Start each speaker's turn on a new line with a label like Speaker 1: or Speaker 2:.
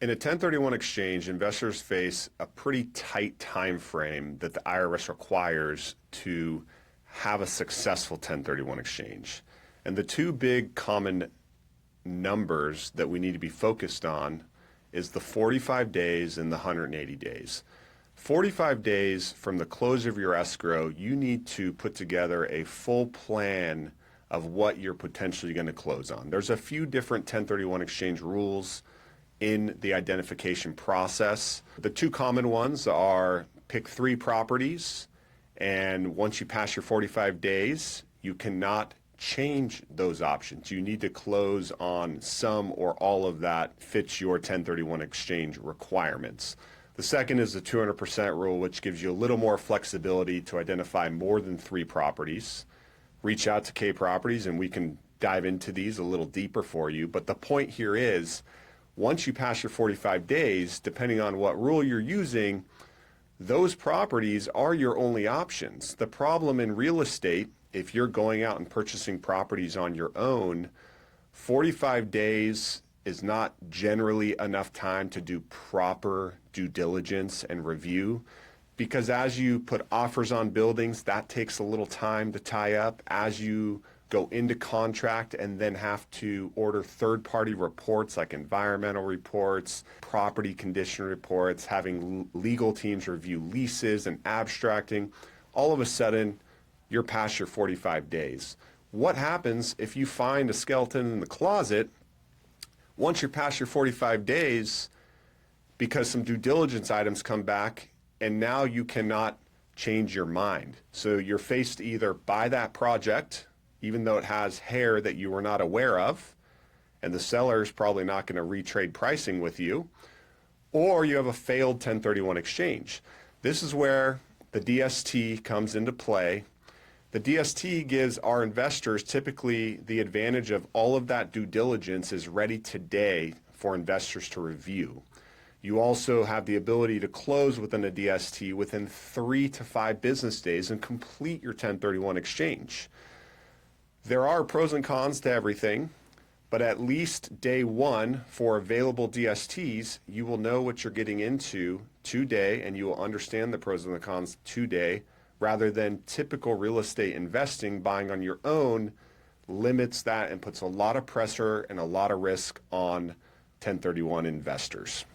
Speaker 1: In a 1031 exchange, investors face a pretty tight time frame that the IRS requires to have a successful 1031 exchange. And the two big common numbers that we need to be focused on is the 45 days and the 180 days. 45 days from the close of your escrow, you need to put together a full plan of what you're potentially going to close on. There's a few different 1031 exchange rules in the identification process. The two common ones are pick 3 properties, and once you pass your 45 days, you cannot change those options. You need to close on some or all of that fits your 1031 exchange requirements. The second is the 200% rule, which gives you a little more flexibility to identify more than 3 properties. Reach out to K Properties and we can dive into these a little deeper for you. But the point here is, once you pass your 45 days, depending on what rule you're using, those properties are your only options. The problem in real estate, if you're going out and purchasing properties on your own, 45 days is not generally enough time to do proper due diligence and review, because as you put offers on buildings, that takes a little time to tie up. As you go into contract and then have to order third-party reports like environmental reports, property condition reports, having legal teams review leases and abstracting, all of a sudden you're past your 45 days. What happens if you find a skeleton in the closet once you're past your 45 days because some due diligence items come back and now you cannot change your mind? So you're faced to either buy that project even though it has hair that you were not aware of, and the seller is probably not going to retrade pricing with you, or you have a failed 1031 exchange. This is where the DST comes into play. The DST gives our investors typically the advantage of all of that due diligence is ready today for investors to review. You also have the ability to close within a DST within 3 to 5 business days and complete your 1031 exchange. There are pros and cons to everything, but at least day 1 for available DSTs, you will know what you're getting into today and you will understand the pros and the cons today, rather than typical real estate investing, buying on your own, limits that and puts a lot of pressure and a lot of risk on 1031 investors.